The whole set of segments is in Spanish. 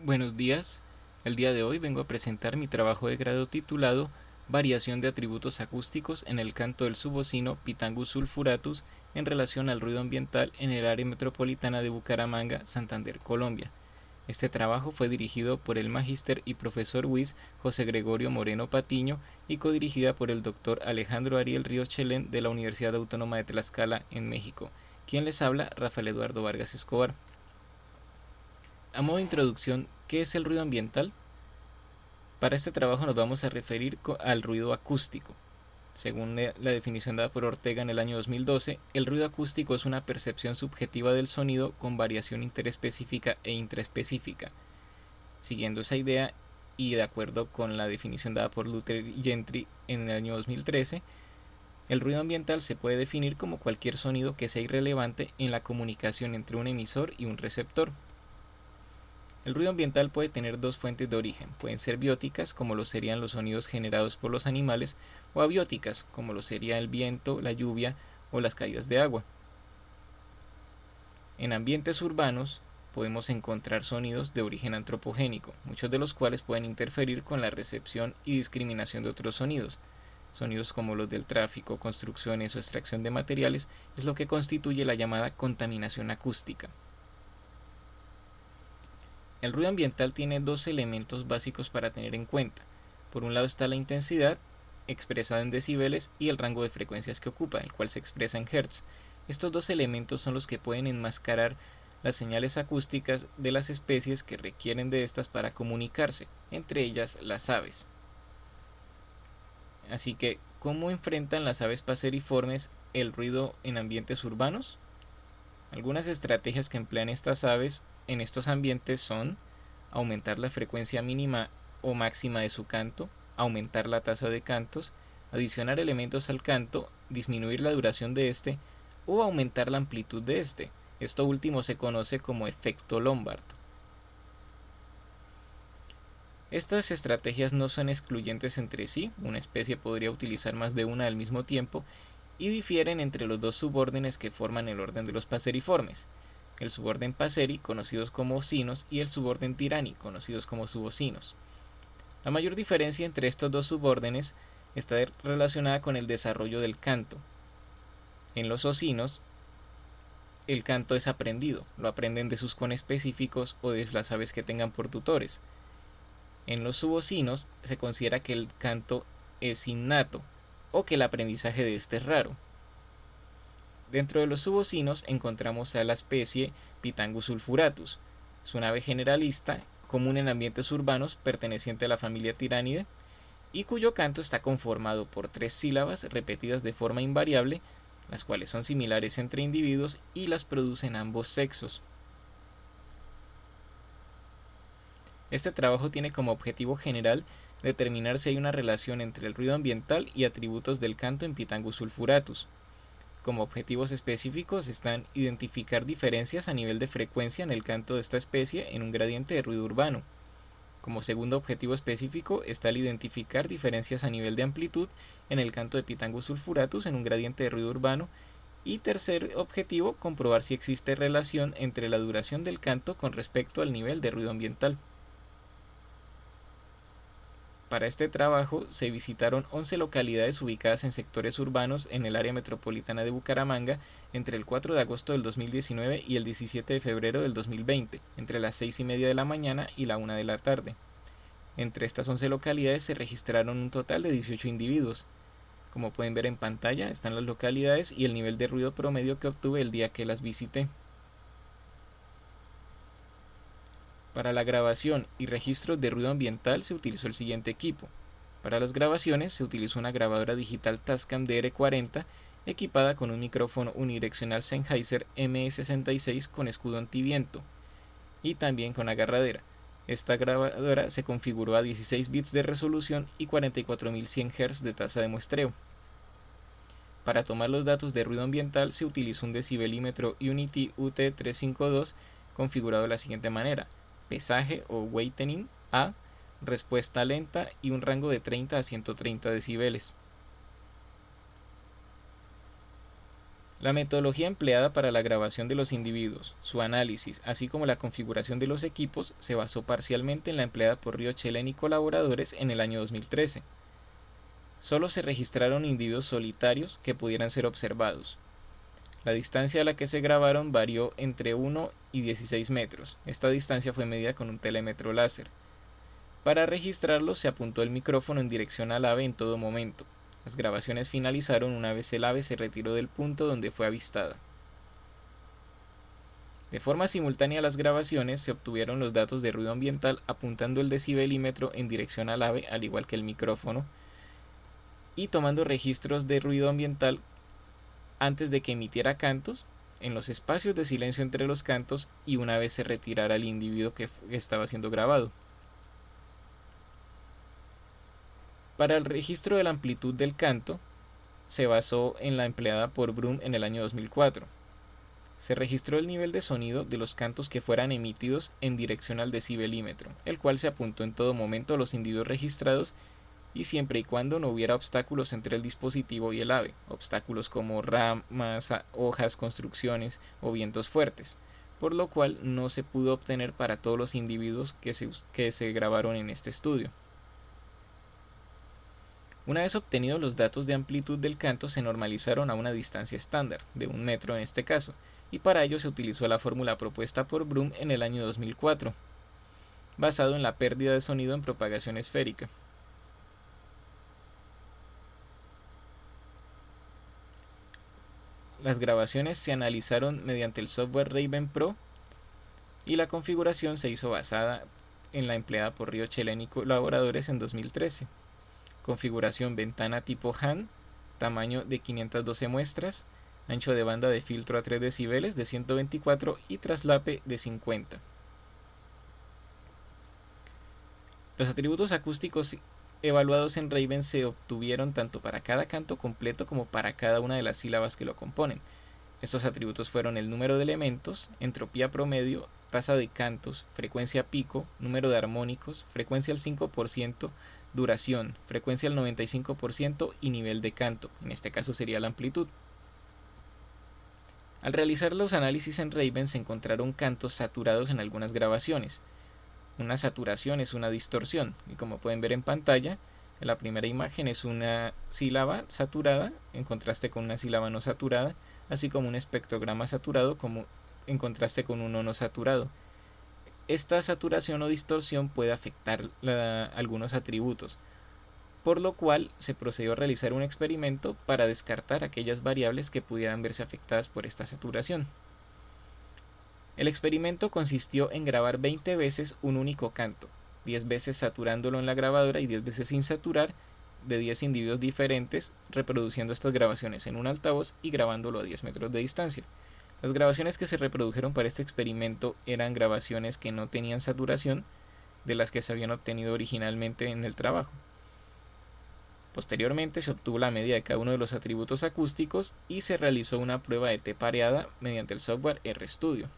Buenos días, el día de hoy vengo a presentar mi trabajo de grado titulado Variación de atributos acústicos en el canto del subocino Pitangus sulfuratus en relación al ruido ambiental en el área metropolitana de Bucaramanga, Santander, Colombia. Este trabajo fue dirigido por el magíster y profesor WIS José Gregorio Moreno Patiño y codirigida por el doctor Alejandro Ariel Ríos Chelén de la Universidad Autónoma de Tlaxcala en México. Quien les habla, Rafael Eduardo Vargas Escobar. A modo de introducción, ¿qué es el ruido ambiental? Para este trabajo nos vamos a referir al ruido acústico. Según la definición dada por Ortega en el año 2012, el ruido acústico es una percepción subjetiva del sonido con variación interespecífica e intraespecífica. Siguiendo esa idea y de acuerdo con la definición dada por Luther y Gentry en el año 2013, el ruido ambiental se puede definir como cualquier sonido que sea irrelevante en la comunicación entre un emisor y un receptor. El ruido ambiental puede tener dos fuentes de origen, pueden ser bióticas, como lo serían los sonidos generados por los animales, o abióticas, como lo sería el viento, la lluvia o las caídas de agua. En ambientes urbanos podemos encontrar sonidos de origen antropogénico, muchos de los cuales pueden interferir con la recepción y discriminación de otros sonidos. Sonidos como los del tráfico, construcciones o extracción de materiales es lo que constituye la llamada contaminación acústica. El ruido ambiental tiene dos elementos básicos para tener en cuenta. Por un lado está la intensidad, expresada en decibeles, y el rango de frecuencias que ocupa, el cual se expresa en hertz. Estos dos elementos son los que pueden enmascarar las señales acústicas de las especies que requieren de estas para comunicarse, entre ellas las aves. Así que, ¿cómo enfrentan las aves paseriformes el ruido en ambientes urbanos? Algunas estrategias que emplean estas aves en estos ambientes son aumentar la frecuencia mínima o máxima de su canto, aumentar la tasa de cantos, adicionar elementos al canto, disminuir la duración de este o aumentar la amplitud de este. Esto último se conoce como efecto Lombard. Estas estrategias no son excluyentes entre sí, una especie podría utilizar más de una al mismo tiempo, y difieren entre los dos subórdenes que forman el orden de los paseriformes, el suborden Passeri, conocidos como ocinos, y el suborden Tirani, conocidos como subocinos. La mayor diferencia entre estos dos subórdenes está relacionada con el desarrollo del canto. En los ocinos, el canto es aprendido, lo aprenden de sus conespecíficos o de las aves que tengan por tutores. En los subocinos se considera que el canto es innato o que el aprendizaje de este es raro. Dentro de los subocinos encontramos a la especie Pitangus sulfuratus. Es un ave generalista, común en ambientes urbanos, perteneciente a la familia Tiranidae, y cuyo canto está conformado por 3 sílabas repetidas de forma invariable, las cuales son similares entre individuos y las producen ambos sexos. Este trabajo tiene como objetivo general determinar si hay una relación entre el ruido ambiental y atributos del canto en Pitangus sulfuratus. Como objetivos específicos están identificar diferencias a nivel de frecuencia en el canto de esta especie en un gradiente de ruido urbano. Como segundo objetivo específico está el identificar diferencias a nivel de amplitud en el canto de Pitangus sulfuratus en un gradiente de ruido urbano. Y tercer objetivo, comprobar si existe relación entre la duración del canto con respecto al nivel de ruido ambiental. Para este trabajo se visitaron 11 localidades ubicadas en sectores urbanos en el área metropolitana de Bucaramanga entre el 4 de agosto del 2019 y el 17 de febrero del 2020, entre las 6:30 de la mañana y la 1 de la tarde. Entre estas 11 localidades se registraron un total de 18 individuos. Como pueden ver en pantalla están las localidades y el nivel de ruido promedio que obtuve el día que las visité. Para la grabación y registro de ruido ambiental se utilizó el siguiente equipo. Para las grabaciones se utilizó una grabadora digital Tascam DR40 equipada con un micrófono unidireccional Sennheiser M66 con escudo antiviento y también con agarradera. Esta grabadora se configuró a 16 bits de resolución y 44.100 Hz de tasa de muestreo. Para tomar los datos de ruido ambiental se utilizó un decibelímetro Unity UT352 configurado de la siguiente manera: pesaje o weightening A, respuesta lenta y un rango de 30 a 130 decibeles. La metodología empleada para la grabación de los individuos, su análisis, así como la configuración de los equipos, se basó parcialmente en la empleada por Riochelen y colaboradores en el año 2013. Solo se registraron individuos solitarios que pudieran ser observados. La distancia a la que se grabaron varió entre 1 y 16 metros. Esta distancia fue medida con un telémetro láser. Para registrarlo se apuntó el micrófono en dirección al ave en todo momento. Las grabaciones finalizaron una vez el ave se retiró del punto donde fue avistada. De forma simultánea a las grabaciones se obtuvieron los datos de ruido ambiental apuntando el decibelímetro en dirección al ave, al igual que el micrófono, y tomando registros de ruido ambiental antes de que emitiera cantos, en los espacios de silencio entre los cantos y una vez se retirara el individuo que estaba siendo grabado. Para el registro de la amplitud del canto, se basó en la empleada por Brum en el año 2004. Se registró el nivel de sonido de los cantos que fueran emitidos en dirección al decibelímetro, el cual se apuntó en todo momento a los individuos registrados y siempre y cuando no hubiera obstáculos entre el dispositivo y el ave, obstáculos como ramas, hojas, construcciones o vientos fuertes, por lo cual no se pudo obtener para todos los individuos que se grabaron en este estudio. Una vez obtenidos los datos de amplitud del canto se normalizaron a una distancia estándar, de 1 metro en este caso, y para ello se utilizó la fórmula propuesta por Brum en el año 2004, basado en la pérdida de sonido en propagación esférica. Las grabaciones se analizaron mediante el software Raven Pro y la configuración se hizo basada en la empleada por Riochelen y colaboradores en 2013. Configuración ventana tipo Han, tamaño de 512 muestras, ancho de banda de filtro a 3 decibeles de 124 y traslape de 50. Los atributos acústicos evaluados en Raven se obtuvieron tanto para cada canto completo como para cada una de las sílabas que lo componen. Estos atributos fueron el número de elementos, entropía promedio, tasa de cantos, frecuencia pico, número de armónicos, frecuencia al 5%, duración, frecuencia al 95% y nivel de canto, en este caso sería la amplitud. Al realizar los análisis en Raven se encontraron cantos saturados en algunas grabaciones. Una saturación es una distorsión y como pueden ver en pantalla, la primera imagen es una sílaba saturada en contraste con una sílaba no saturada, así como un espectrograma saturado como en contraste con uno no saturado. Esta saturación o distorsión puede afectar algunos atributos, por lo cual se procedió a realizar un experimento para descartar aquellas variables que pudieran verse afectadas por esta saturación. El experimento consistió en grabar 20 veces un único canto, 10 veces saturándolo en la grabadora y 10 veces sin saturar, de 10 individuos diferentes, reproduciendo estas grabaciones en un altavoz y grabándolo a 10 metros de distancia. Las grabaciones que se reprodujeron para este experimento eran grabaciones que no tenían saturación de las que se habían obtenido originalmente en el trabajo. Posteriormente se obtuvo la medida de cada uno de los atributos acústicos y se realizó una prueba de T pareada mediante el software RStudio.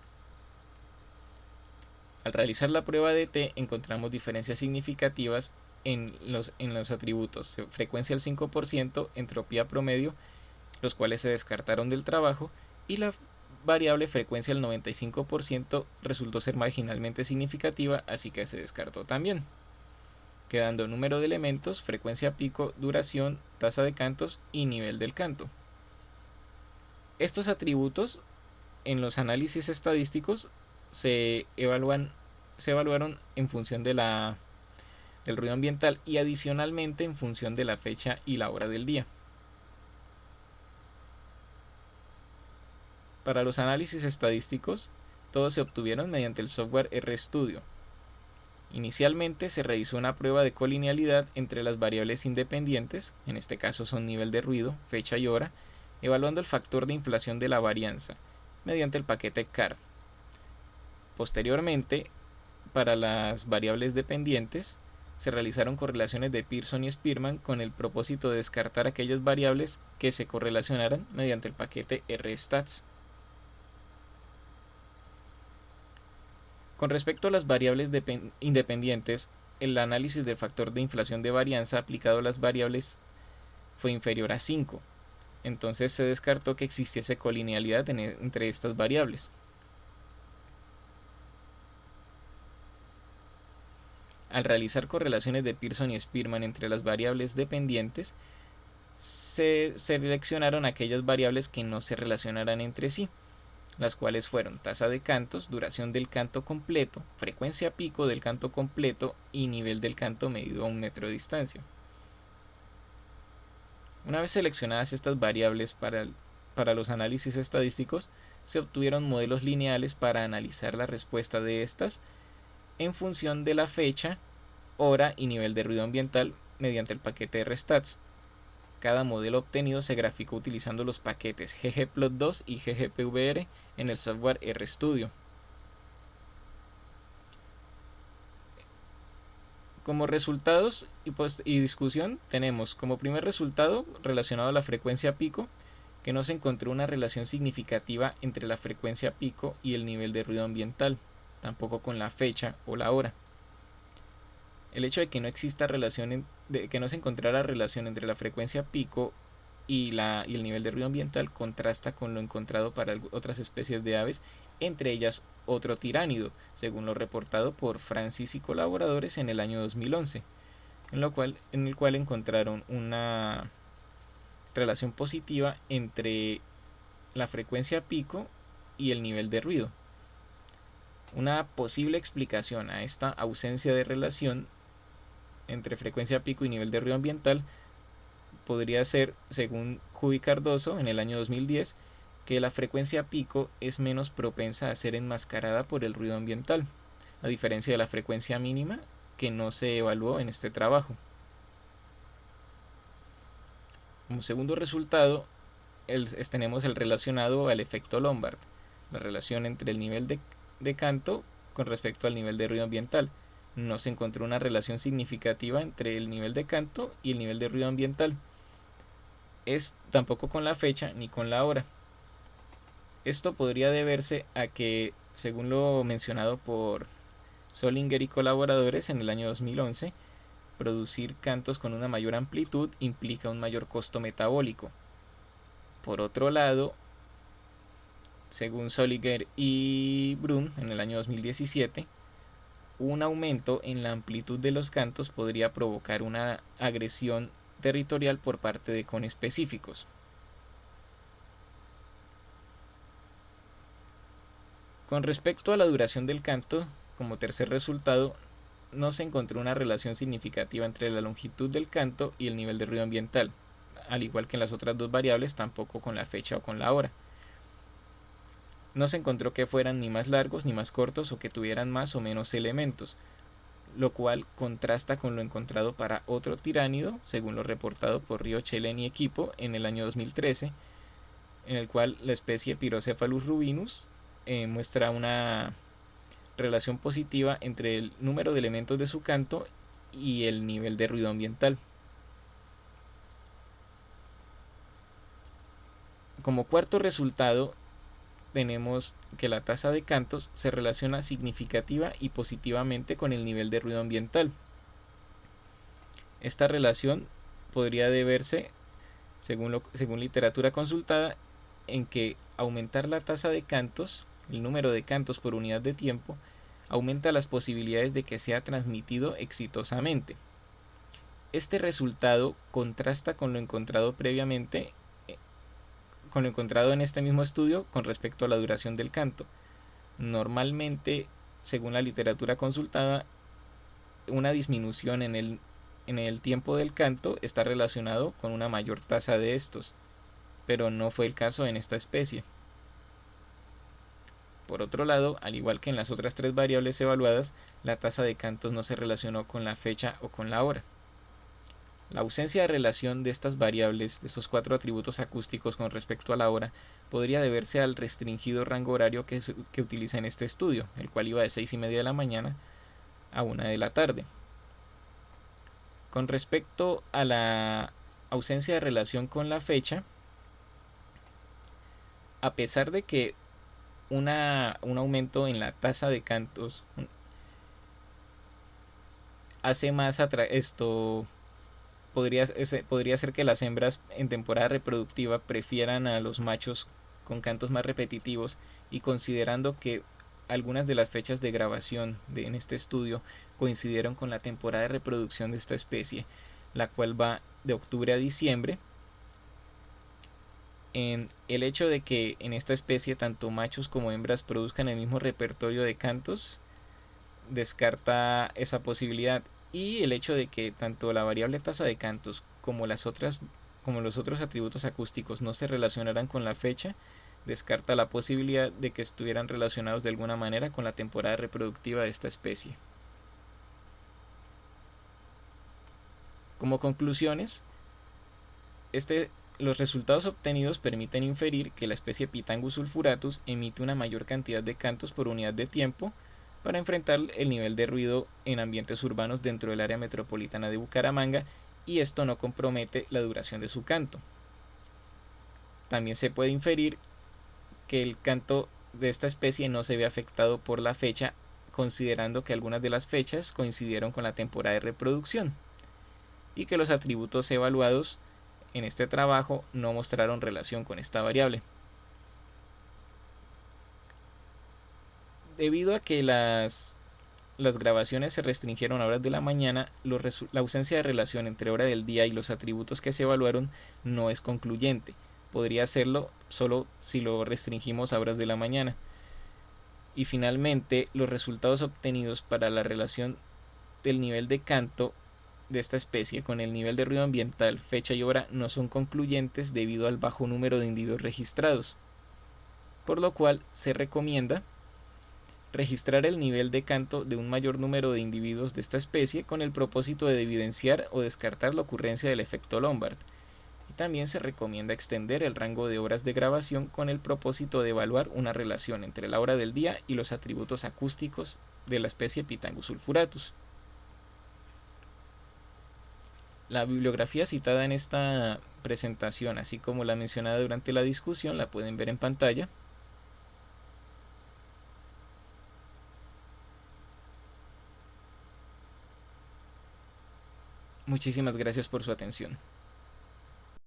Al realizar la prueba de T encontramos diferencias significativas en los atributos frecuencia al 5%, entropía promedio, los cuales se descartaron del trabajo, y la variable frecuencia al 95% resultó ser marginalmente significativa, así que se descartó también, quedando número de elementos, frecuencia pico, duración, tasa de cantos y nivel del canto. Estos atributos en los análisis estadísticos se evaluaron en función del ruido ambiental y adicionalmente en función de la fecha y la hora del día. Para los análisis estadísticos, todos se obtuvieron mediante el software RStudio. Inicialmente se realizó una prueba de colinealidad entre las variables independientes, en este caso son nivel de ruido, fecha y hora, evaluando el factor de inflación de la varianza, mediante el paquete CARD. Posteriormente, para las variables dependientes, se realizaron correlaciones de Pearson y Spearman con el propósito de descartar aquellas variables que se correlacionaran mediante el paquete RStats. Con respecto a las variables independientes, el análisis del factor de inflación de varianza aplicado a las variables fue inferior a 5. Entonces se descartó que existiese colinealidad entre estas variables. Al realizar correlaciones de Pearson y Spearman entre las variables dependientes, se seleccionaron aquellas variables que no se relacionaran entre sí, las cuales fueron tasa de cantos, duración del canto completo, frecuencia pico del canto completo y nivel del canto medido a 1 metro de distancia. Una vez seleccionadas estas variables para los análisis estadísticos, se obtuvieron modelos lineales para analizar la respuesta de estas en función de la fecha, hora y nivel de ruido ambiental mediante el paquete RStats. Cada modelo obtenido se graficó utilizando los paquetes ggplot2 y ggpvr en el software RStudio. Como resultados y discusión tenemos como primer resultado relacionado a la frecuencia pico, que no se encontró una relación significativa entre la frecuencia pico y el nivel de ruido ambiental, tampoco con la fecha o la hora. El hecho de que no exista relación, de que no se encontrara relación entre la frecuencia pico y el nivel de ruido ambiental contrasta con lo encontrado para otras especies de aves, entre ellas otro tiránido, según lo reportado por Francis y colaboradores en el año 2011, en el cual encontraron una relación positiva entre la frecuencia pico y el nivel de ruido. Una posible explicación a esta ausencia de relación entre frecuencia pico y nivel de ruido ambiental podría ser, según Judy Cardoso en el año 2010, que la frecuencia pico es menos propensa a ser enmascarada por el ruido ambiental, a diferencia de la frecuencia mínima que no se evaluó en este trabajo. Como segundo resultado, tenemos el relacionado al efecto Lombard, la relación entre el nivel de canto con respecto al nivel de ruido ambiental. No se encontró una relación significativa entre el nivel de canto y el nivel de ruido ambiental. Tampoco con la fecha ni con la hora. Esto podría deberse a que, según lo mencionado por Solinger y colaboradores en el año 2011, producir cantos con una mayor amplitud implica un mayor costo metabólico. Por otro lado, según Solinger y Brun en el año 2017, un aumento en la amplitud de los cantos podría provocar una agresión territorial por parte de conespecíficos. Con respecto a la duración del canto, como tercer resultado, no se encontró una relación significativa entre la longitud del canto y el nivel de ruido ambiental, al igual que en las otras dos variables, tampoco con la fecha o con la hora. No se encontró que fueran ni más largos ni más cortos o que tuvieran más o menos elementos, lo cual contrasta con lo encontrado para otro tiránido, según lo reportado por Riochelen y equipo en el año 2013, en el cual la especie Pyrocephalus rubinus muestra una relación positiva entre el número de elementos de su canto y el nivel de ruido ambiental. Como cuarto resultado, tenemos que la tasa de cantos se relaciona significativa y positivamente con el nivel de ruido ambiental. Esta relación podría deberse, según literatura consultada, en que aumentar la tasa de cantos, el número de cantos por unidad de tiempo, aumenta las posibilidades de que sea transmitido exitosamente. Este resultado contrasta con lo encontrado previamente, con lo encontrado en este mismo estudio con respecto a la duración del canto. Normalmente, según la literatura consultada, una disminución en el tiempo del canto está relacionado con una mayor tasa de estos, pero no fue el caso en esta especie. Por otro lado, al igual que en las otras tres variables evaluadas, la tasa de cantos no se relacionó con la fecha o con la hora. La ausencia de relación de estas variables, de estos cuatro atributos acústicos con respecto a la hora, podría deberse al restringido rango horario que utiliza en este estudio, el cual iba de 6:30 de la mañana a 1 de la tarde. Con respecto a la ausencia de relación con la fecha, a pesar de que un aumento en la tasa de cantos hace más podría ser que las hembras en temporada reproductiva prefieran a los machos con cantos más repetitivos, y considerando que algunas de las fechas de grabación en este estudio coincidieron con la temporada de reproducción de esta especie, la cual va de octubre a diciembre. En el hecho de que en esta especie tanto machos como hembras produzcan el mismo repertorio de cantos descarta esa posibilidad, y el hecho de que tanto la variable tasa de cantos como los otros atributos acústicos no se relacionaran con la fecha descarta la posibilidad de que estuvieran relacionados de alguna manera con la temporada reproductiva de esta especie. Como conclusiones, los resultados obtenidos permiten inferir que la especie Pitangus sulfuratus emite una mayor cantidad de cantos por unidad de tiempo para enfrentar el nivel de ruido en ambientes urbanos dentro del área metropolitana de Bucaramanga, y esto no compromete la duración de su canto. También se puede inferir que el canto de esta especie no se ve afectado por la fecha, considerando que algunas de las fechas coincidieron con la temporada de reproducción, y que los atributos evaluados en este trabajo no mostraron relación con esta variable. Debido a que las grabaciones se restringieron a horas de la mañana, la ausencia de relación entre hora del día y los atributos que se evaluaron no es concluyente. Podría serlo solo si lo restringimos a horas de la mañana. Y finalmente, los resultados obtenidos para la relación del nivel de canto de esta especie con el nivel de ruido ambiental, fecha y hora no son concluyentes debido al bajo número de individuos registrados, por lo cual se recomienda registrar el nivel de canto de un mayor número de individuos de esta especie con el propósito de evidenciar o descartar la ocurrencia del efecto Lombard. Y también se recomienda extender el rango de horas de grabación con el propósito de evaluar una relación entre la hora del día y los atributos acústicos de la especie Pitangus sulfuratus. La bibliografía citada en esta presentación, así como la mencionada durante la discusión, la pueden ver en pantalla. Muchísimas gracias por su atención.